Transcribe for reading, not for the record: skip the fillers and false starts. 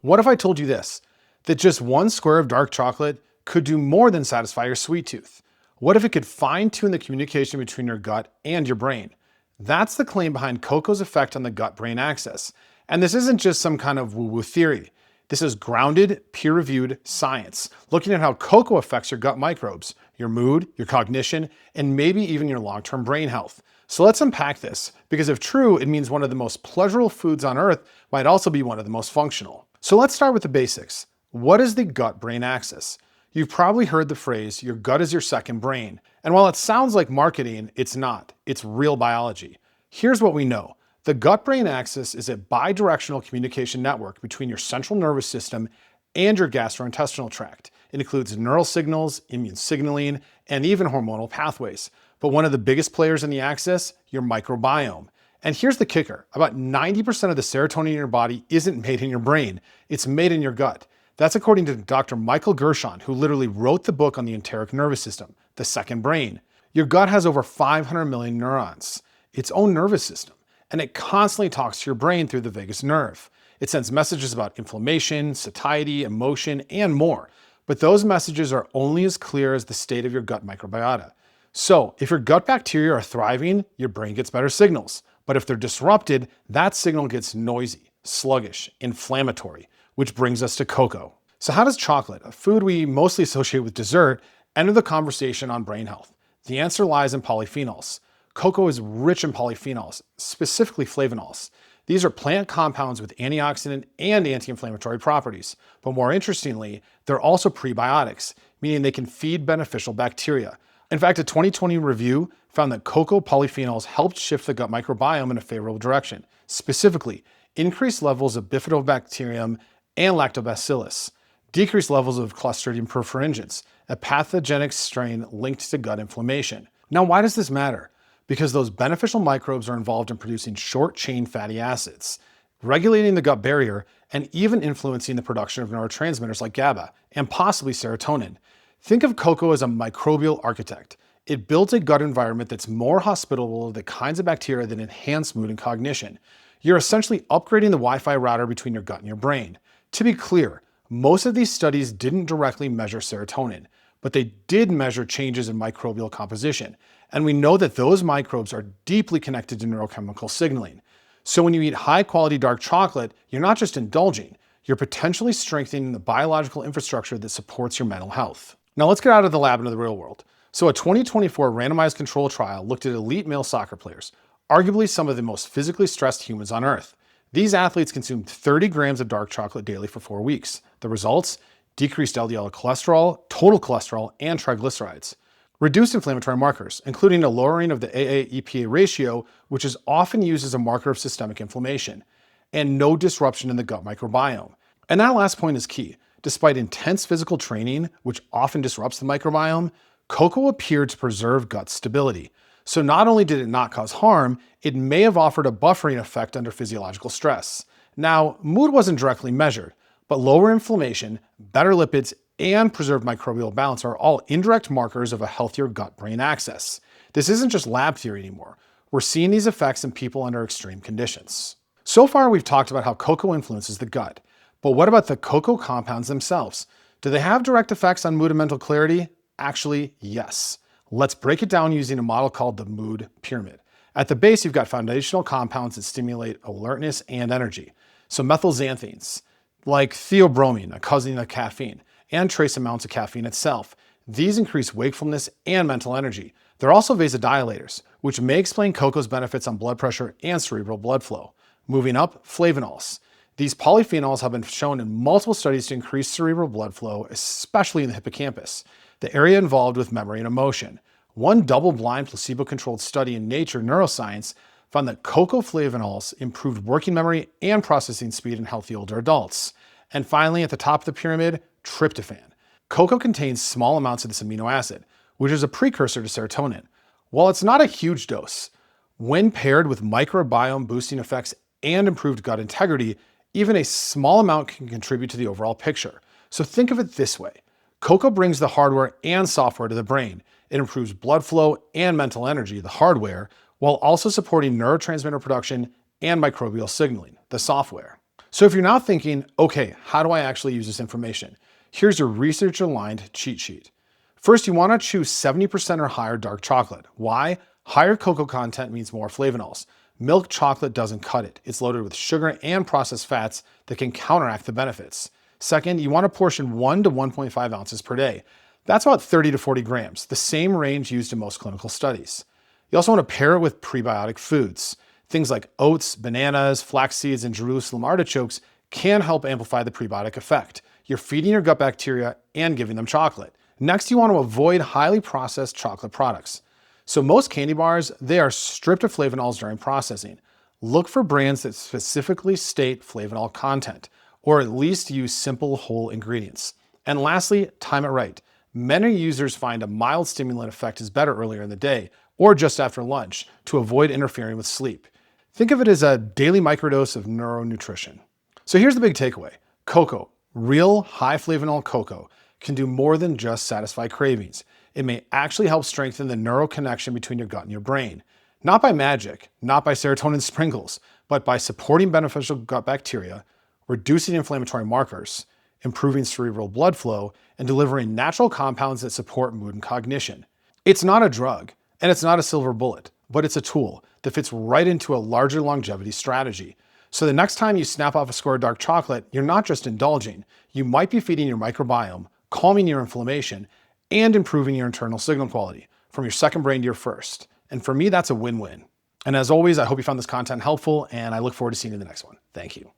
What if I told you this? That just one square of dark chocolate could do more than satisfy your sweet tooth? What if it could fine-tune the communication between your gut and your brain? That's the claim behind cocoa's effect on the gut-brain axis. And this isn't just some kind of woo-woo theory. This is grounded, peer-reviewed science, looking at how cocoa affects your gut microbes, your mood, your cognition, and maybe even your long-term brain health. So let's unpack this, because if true, it means one of the most pleasurable foods on earth might also be one of the most functional. So let's start with the basics. What is the gut-brain axis? You've probably heard the phrase, your gut is your second brain. And while it sounds like marketing, it's not. It's real biology. Here's what we know. The gut-brain axis is a bidirectional communication network between your central nervous system and your gastrointestinal tract. It includes neural signals, immune signaling, and even hormonal pathways. But one of the biggest players in the axis, your microbiome. And here's the kicker. About 90% of the serotonin in your body isn't made in your brain. It's made in your gut. That's according to Dr. Michael Gershon, who literally wrote the book on the enteric nervous system, the second brain. Your gut has over 500 million neurons, its own nervous system, and it constantly talks to your brain through the vagus nerve. It sends messages about inflammation, satiety, emotion, and more. But those messages are only as clear as the state of your gut microbiota. So if your gut bacteria are thriving, your brain gets better signals. But if they're disrupted, that signal gets noisy, sluggish, inflammatory, which brings us to cocoa. So how does chocolate, a food we mostly associate with dessert, enter the conversation on brain health? The answer lies in polyphenols. Cocoa is rich in polyphenols, specifically flavanols. These are plant compounds with antioxidant and anti-inflammatory properties. But more interestingly, they're also prebiotics, meaning they can feed beneficial bacteria. In fact, a 2020 review found that cocoa polyphenols helped shift the gut microbiome in a favorable direction, specifically increased levels of bifidobacterium and lactobacillus, decreased levels of Clostridium perfringens, a pathogenic strain linked to gut inflammation. Now, why does this matter? Because those beneficial microbes are involved in producing short-chain fatty acids, regulating the gut barrier, and even influencing the production of neurotransmitters like GABA and possibly serotonin. Think of cocoa as a microbial architect. It builds a gut environment that's more hospitable to the kinds of bacteria that enhance mood and cognition. You're essentially upgrading the Wi-Fi router between your gut and your brain. To be clear, most of these studies didn't directly measure serotonin, but they did measure changes in microbial composition. And we know that those microbes are deeply connected to neurochemical signaling. So when you eat high-quality dark chocolate, you're not just indulging, you're potentially strengthening the biological infrastructure that supports your mental health. Now let's get out of the lab into the real world. So a 2024 randomized control trial looked at elite male soccer players, arguably some of the most physically stressed humans on earth. These athletes consumed 30 grams of dark chocolate daily for 4 weeks. The results? Decreased LDL cholesterol, total cholesterol, and triglycerides. Reduced inflammatory markers, including a lowering of the AA-EPA ratio, which is often used as a marker of systemic inflammation, and no disruption in the gut microbiome. And that last point is key. Despite intense physical training, which often disrupts the microbiome, cocoa appeared to preserve gut stability. So not only did it not cause harm, it may have offered a buffering effect under physiological stress. Now, mood wasn't directly measured, but lower inflammation, better lipids, and preserved microbial balance are all indirect markers of a healthier gut-brain axis. This isn't just lab theory anymore. We're seeing these effects in people under extreme conditions. So far, we've talked about how cocoa influences the gut. But what about the cocoa compounds themselves? Do they have direct effects on mood and mental clarity? Actually, yes. Let's break it down using a model called the mood pyramid. At the base, you've got foundational compounds that stimulate alertness and energy. So methylxanthines, like theobromine, a cousin of caffeine, and trace amounts of caffeine itself. These increase wakefulness and mental energy. They're also vasodilators, which may explain cocoa's benefits on blood pressure and cerebral blood flow. Moving up, flavanols. These polyphenols have been shown in multiple studies to increase cerebral blood flow, especially in the hippocampus, the area involved with memory and emotion. One double-blind placebo-controlled study in Nature Neuroscience found that cocoa flavanols improved working memory and processing speed in healthy older adults. And finally, at the top of the pyramid, tryptophan. Cocoa contains small amounts of this amino acid, which is a precursor to serotonin. While it's not a huge dose, when paired with microbiome boosting effects and improved gut integrity, even a small amount can contribute to the overall picture. So think of it this way. Cocoa brings the hardware and software to the brain. It improves blood flow and mental energy, the hardware, while also supporting neurotransmitter production and microbial signaling, the software. So if you're now thinking, okay, how do I actually use this information? Here's your research-aligned cheat sheet. First, you want to choose 70% or higher dark chocolate. Why? Higher cocoa content means more flavanols. Milk chocolate doesn't cut it. It's loaded with sugar and processed fats that can counteract the benefits. Second, you want to portion 1 to 1.5 ounces per day. That's about 30 to 40 grams, the same range used in most clinical studies. You also want to pair it with prebiotic foods. Things like oats, bananas, flax seeds, and Jerusalem artichokes can help amplify the prebiotic effect. You're feeding your gut bacteria and giving them chocolate. Next, you want to avoid highly processed chocolate products. So most candy bars, they are stripped of flavanols during processing. Look for brands that specifically state flavanol content, or at least use simple whole ingredients. And lastly, time it right. Many users find a mild stimulant effect is better earlier in the day or just after lunch to avoid interfering with sleep. Think of it as a daily microdose of neuronutrition. So here's the big takeaway. Cocoa, real high flavanol cocoa, can do more than just satisfy cravings. It may actually help strengthen the neural connection between your gut and your brain. Not by magic, not by serotonin sprinkles, but by supporting beneficial gut bacteria, reducing inflammatory markers, improving cerebral blood flow, and delivering natural compounds that support mood and cognition. It's not a drug, and it's not a silver bullet, but it's a tool that fits right into a larger longevity strategy. So the next time you snap off a square of dark chocolate, you're not just indulging, you might be feeding your microbiome, calming your inflammation, and improving your internal signal quality from your second brain to your first. And for me, that's a win-win. And as always, I hope you found this content helpful, and I look forward to seeing you in the next one. Thank you.